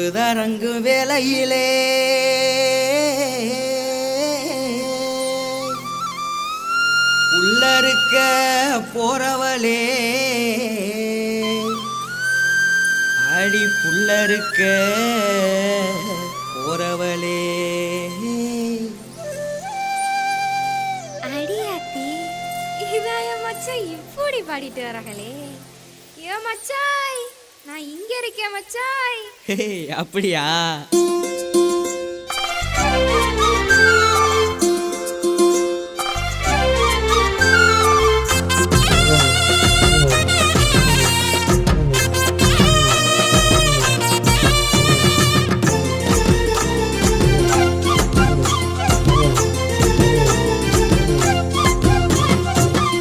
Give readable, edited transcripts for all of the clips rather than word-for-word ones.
பொழுதரங்கு வேளையிலே உள்ளருக்க போறவளே அடி புல்லருக்க போறவளே அடியாத்தி இதாய மச்சான் இப்படி பாடிட்டு வராங்களே. ஏ மச்சாய், நான் இங்க இருக்கேன் மச்சாய். அப்படியா?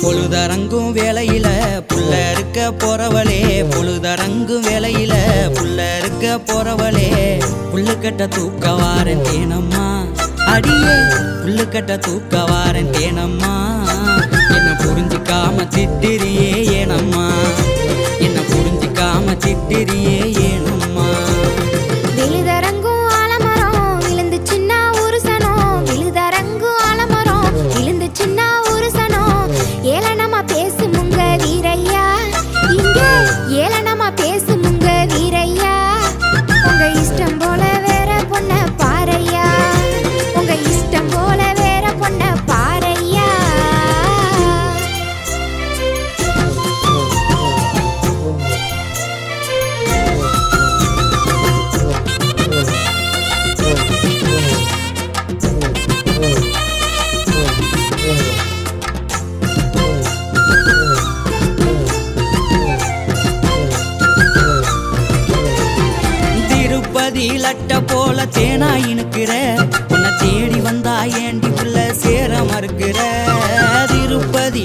பொழுதரங்கும் வேளையில புள்ள இருக்க போறவளே, பொழுதரங்கும் வேளையில புள்ள இருக்க போறவளே, புல்லுக்கட்ட தூக்க வாரன் தேனம்மா, அடியே புல்லுக்கட்ட தூக்க வாரன் தேனம்மா. என்ன புரிஞ்சுக்காம திட்டிரியே ஏனம்மா, என்ன புரிஞ்சுக்காம திட்டிரியே ஏனம்மா. விழுதரங்கும் ஆலமரம் விழுந்து சின்ன உருசனம், விழுதரங்கும் ஆலமரம் விழுந்து சின்ன உருசனம். ஏளனமா பேசுமுங்க வீரையா, இங்க ஏளனமா பேசுமுங்க வீரையா. உங்க இஷ்டம் போல வேற பொண்ண பாரையா, உங்க இஷ்டம் போல வேற பொண்ண பாரையா. லட்ட போல தேனா இனுக்கிற உன்னை தேடி வந்தா ஏண்டி புள்ள சேர மறுக்கிற. திருப்பதி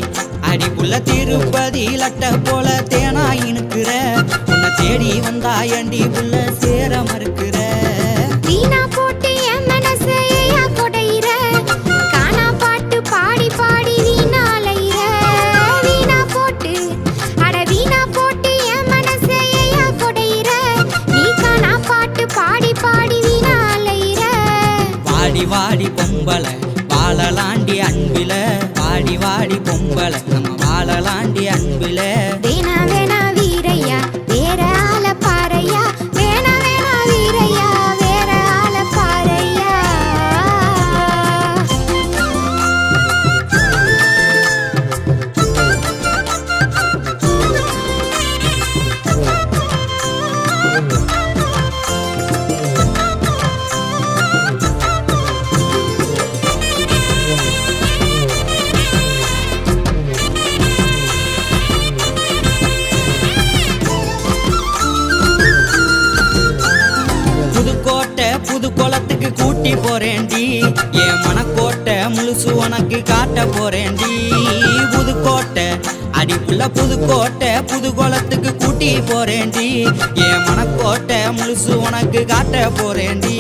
அடி புள்ள திருப்பதி லட்ட போல தேனா இனுக்கிற உன்னை தேடி வந்தா ஏண்டி புள்ள சேர மறுக்கிற. வீணா போட்டு என் மனசையா கொடையிற, காணா பாட்டு பாடி பாடி வீணாலையிற. வீணா போட்டு அட வீணா போட்டு என் மனசையா கொடையிற, நீ காணா பாட்டு பாடி பாடி வீணாலையிற. வாடி வாடி பொம்பள வாழலாண்டி அன்பில, வாடி வாடி பொம்பள நம்ம வாழலாண்டி அன்பில. வேணா வேணா வீரையா வேற ஆள பாரையா, வேணா வேணா வீரையா வேற ஆள பாரையா. புது குளத்துக்கு கூட்டி போறேன்டி, என் மனக்கோட்டை முழுசு உனக்கு காட்ட போறேன்டி. புதுக்கோட்டை அடி புள்ள புதுக்கோட்டை புது குளத்துக்கு கூட்டி போறேன்டி, என் மனக்கோட்டை முழுசு உனக்கு காட்ட போறேன்டி.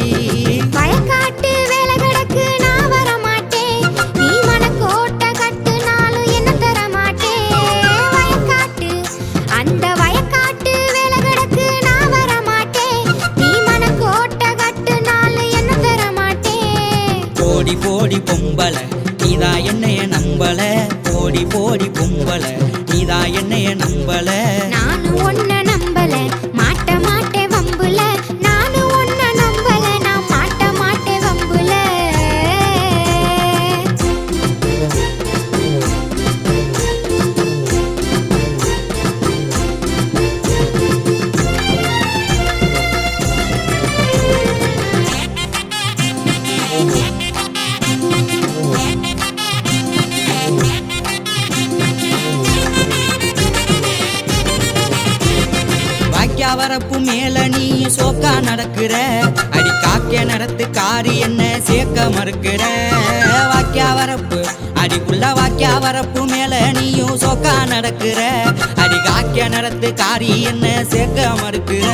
வயக்காட்டு வேலை கிடக்கு நான் வர மாட்டேன், நீ மனக்கோட்டை கட்டுனாலும் என்ன தர மாட்டேன். வயக்காட்டு அந்த வயக்காட்டு வேலை கிடக்கு நான் வர மாட்டேன், நீ மனக்கோட்டை கட்டுனாலும் என்ன தர மாட்டேன். போடி போடி பொம்பள நீதான் என்னைய நம்பல, போடி போடி பொம்பள நீதான் என்னைய நம்பல. நானும் ஒன்ன நம்பல மாட்ட மாட்டே வம்புல, நானும் ஒன்ன நம்பல நான் மாட்ட மாட்டே வம்புல. வரப்பு மேல நீ சோக்கா நடக்கிற, அடி காக்க நடத்து காரி என்ன சேர்க்க மறுக்கிற. வாக்கியா வரப்பு அடி புள்ள வாக்கியா வரப்பு மேல நீயும் சோக்கா நடக்கிற, அடி காக்க நடத்து காரி என்ன சேர்க்க மறுக்கிற.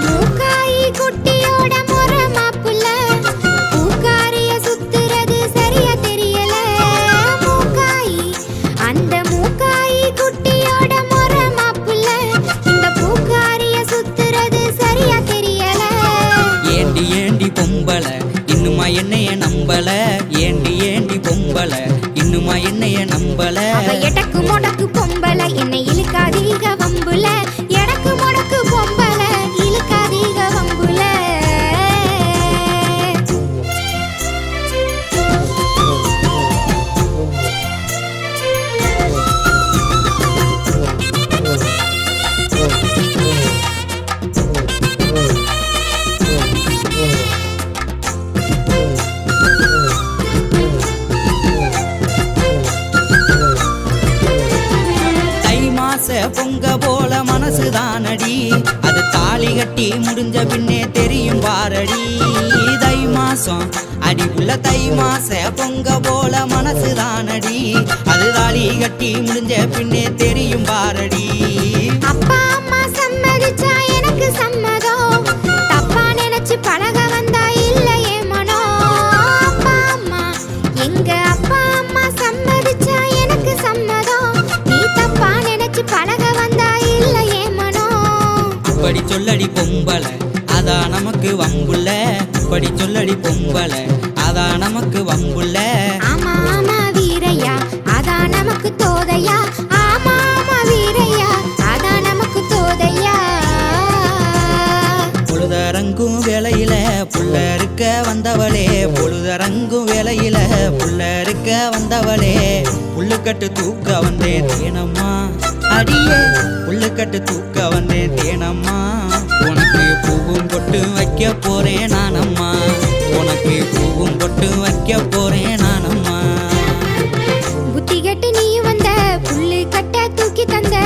மூக்காயி குட்டியோட முறை மாப்புல, பூக்காரிய சுத்துறது சரியா தெரியல. மூக்காயி அந்த மூக்காயி குட்டியோட முறை மாப்புல, இந்த பூக்காரிய சுத்துறது சரியா தெரியல. பொம்பள இன்னுமா என்னைய நம்பல அவ எடக்கு முடக்கு பொம்பள என்னை இழுக்காதீக வம்புல எடக்கு முடக்கு பொம்பள இழுக்காதீக வம்புல பொங்க போல மனசுதானடி அது தாலி கட்டி முடிஞ்ச பின்னே தெரியும் பாரடி தை மாசம் அடி உள்ள தை மாச பொங்க போல மனசுதானடி அது தாலி கட்டி முடிஞ்ச பின்னே தெரியும் பாரடி அப்பா அம்மா சம்மதிச்சா எனக்கு சம்மதம் தப்பா நினைச்சு பழக வந்தா இல்லையே மனோ அப்பா அம்மா எங்க அப்பா அம்மா சம்மதிச்சா எனக்கு சம்மதம் நீ தப்பா நினைச்சு பழக வந்தா இல்லையே மனோ அப்படி சொல்லடி பொம்பள அதா நமக்கு வம்புள்ள அப்படி சொல்லடி பொம்பள அதா நமக்கு வம்புள்ள ஆமா ஆமா வீரையா அதா நமக்கு தோதையா ஆமா ஆமா வீரையா அதா நமக்கு தோதையா பொழுதரங்கும் வேலையில புள்ள இருக்க வந்தவளே பொழுதரங்கும் வேலையில புள்ள இருக்க வந்தவளே புல்லுக்கட்டு தூக்க வந்தேன் தேனம்மா அடியே புல்லுக்கட்டு தூக்க வந்தேன் தேனம்மா உனக்கு பூவும் பொட்டு வைக்க போறேன் நானம்மா உனக்கு பூவும் பொட்டு வைக்க போறேன் நானம்மா புத்தி கெட்டு நீ வந்த புல்லு கட்ட தூக்கி தந்த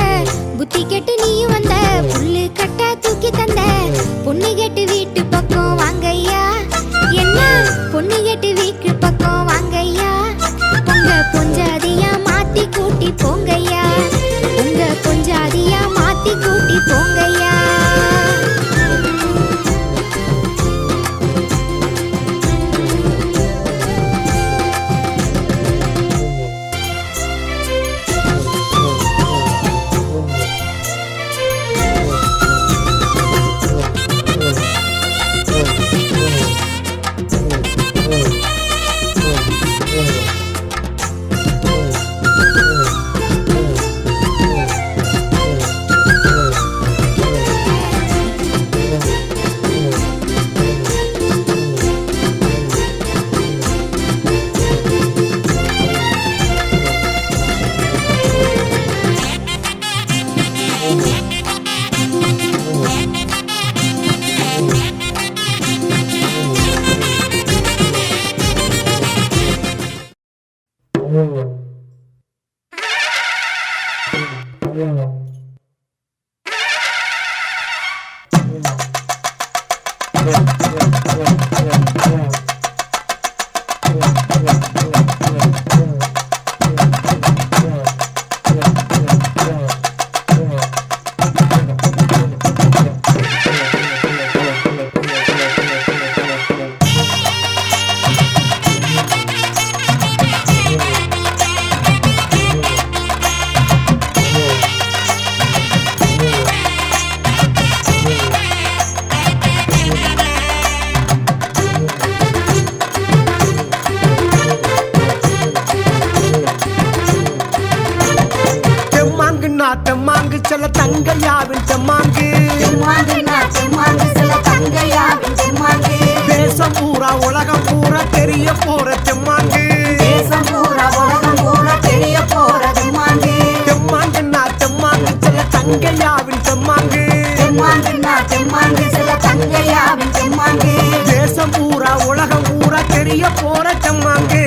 புத்தி கெட்டு நீ வந்த புல்லு கட்ட தூக்கி தந்த பொண்ணு கெட்டு வீட்டு பக்கம் வாங்கய்யா என்ன பொண்ணு கெட்டு வீட்டு பக்கம் வாங்கய்யா உங்க பொஞ்சாதியா மாத்தி கூட்டி போங்கய்யா உங்க பொஞ்சாதியா மாத்தி கூட்டி போங்கய்யா தெம்மாங்கு செல்ல தங்கையாவின் தெம்மாங்கு தேசம் பூரா உலகம் பூரா தெரிய போற தெம்மாங்கு தெம்மாங்குன்னா தெம்மாங்கு செல்ல தங்கையாவின் தெம்மாங்கு தேசம் பூரா உலகம் பூரா தெரிய போற தெம்மாங்கு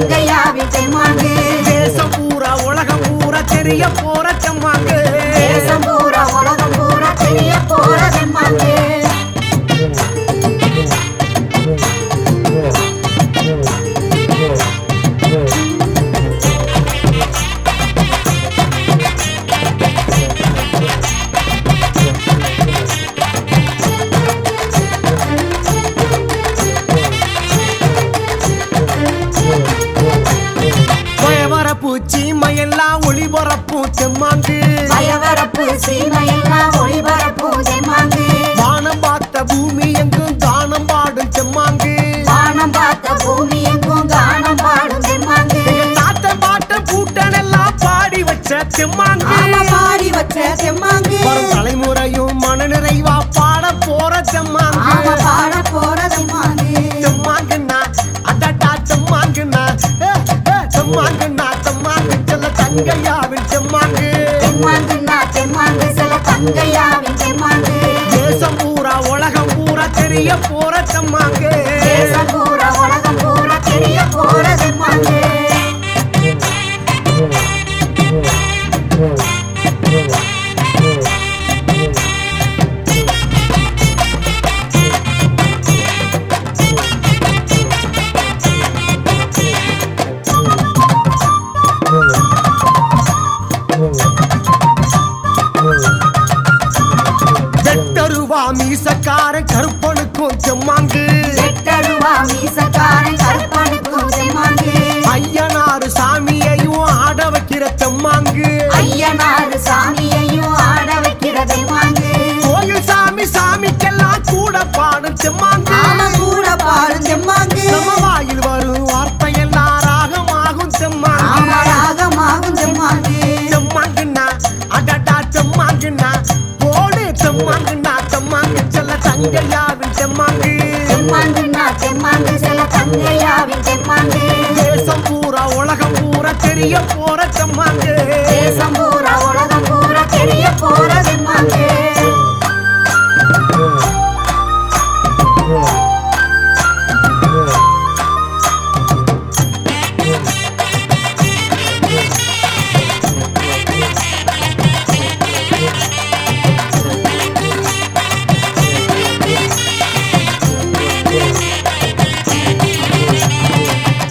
தங்கையாவின் தெம்மாங்கு தேசம் பூரா உலகம் பூரா தெரிய போற செம்மாங்கு தேசம் பூரா உலகம் பூரா தெரிய போற தெம்மாங்கு பயவரப்பு சீமையெல்லாம் ஒளிபரப்பு செம்மாங்கு பயவரப்பு சீமையெல்லாம் ஒளிபரப்பு தெம்மாங்கு வானம் பார்த்த பூமி எங்கும் கானம் பாடும் செம்மாங்கு வானம் பார்த்த பூமி எங்கும் கானம் பாடும் தெம்மாங்கு தாத்த பாட்ட பூட்டனெல்லாம் பாடி வச்ச செம்மாங்கு ஆமா பாடி வச்ச தெம்மாங்கு வரும் தலைமுறையும் மன நிறைவா பாட போற செம்மாங்கு ஆமா பாட போற தெம்மாங்கு செம்மாங்குன்னா அடடா செம்மாங்குன்னா செம்மாங்குன்னா செம்மாங்கு செல்ல தங்கையாவின் செம்மாங்கு தெம்மாங்குன்னா தெம்மாங்கு சில தங்கையாவின் தெம்மாங்கு தேசம் பூரா உலகம் பூரா தெரிய போற செம்மாங்கு தேசம் பூரா உலகம் பூரா தெரிய போற தெம்மாங்கு வெட்டருவா மீசக்கார கருப்பனுக்கும் செம்மாங்கு எட்டருவா மீசக்காரன் கருப்பனுக்கும் தெம்மாங்கு ஐயனாறு சாமியையும் ஆட வைக்கிற செம்மாங்கு ஐயனாறு சாமியையும் ஆட வைக்கிற தெம்மாங்கு கோயில் சாமி சாமிக்கெல்லாம் கூட பாடும் செம்மாங்கு ஆமா கூட பாடும் தெம்மாங்கு நம்ம வாயில் வரும் வார்த்தையெல்லாம் ராகமாகும் செம்மாங்கு ஆமா ராகமாகும் தெம்மாங்கு செம்மாங்குன்னா அடடா செம்மாங்குன்னா போடு செம்மாங்குன்னா செம்மாங்கு செல்ல தங்கையாவின் செம்மாங்கு தெம்மாங்குன்னா தெம்மாங்கு சில தங்கையாவின் தெம்மாங்கு தேசம் பூரா உலகம் பூரா தெரிய போற செம்மாங்கு தேசம் பூரா உலகம் பூரா தெரிய போற தெம்மாங்கு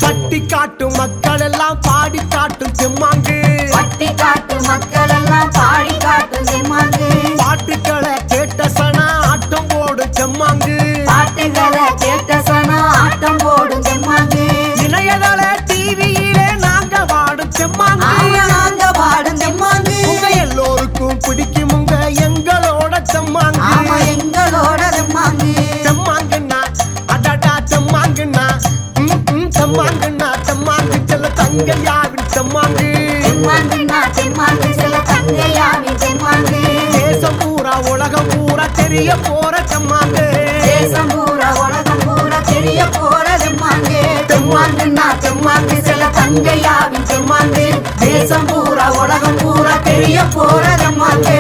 பட்டி காட்டும் மக்கள் எல்லாம் பாடி காட்டும் செம்மாங்கு பட்டி காட்டு மக்கள் எல்லாம் பாடி காட்டும் தெம்மாங்கு பாட்டுக்களை கேட்ட சனா ஆட்டம் போடும் செம்மாங்கு பாட்டுகளை கேட்ட சனா ஆட்டம் போடும் தெம்மாங்கு இணையதள டிவியிலே நாங்க பாடும் செம்மாங்கு ஆமா நாங்க பாடும் தெம்மாங்கு உங்க எல்லோருக்கும் பிடிக்கும் உங்க எங்களோட செம்மாங்கு ஆமா எங்களோட தெம்மாங்கு செம்மாங்குன்னா அடடா செம்மாங்குன்னா செம்மாங்குன்னா செம்மாங்கு செல்ல தங்கையாவின் செம்மாங்கு தெம்மாங்குன்னா தெம்மாங்கு சில தங்கையாவின் தெம்மாங்கு தேசம் பூரா உலகம் பூரா தெரிய போற செம்மாங்கு தேசம் பூரா உலகம் பூரா தெரிய போற தெம்மாங்கு தெம்மாங்குன்னா தெம்மாங்கு சில தங்கையாவின் தெம்மாங்கு தேசம் பூரா உலகம் பூரா தெரிய போற தெம்மாங்கு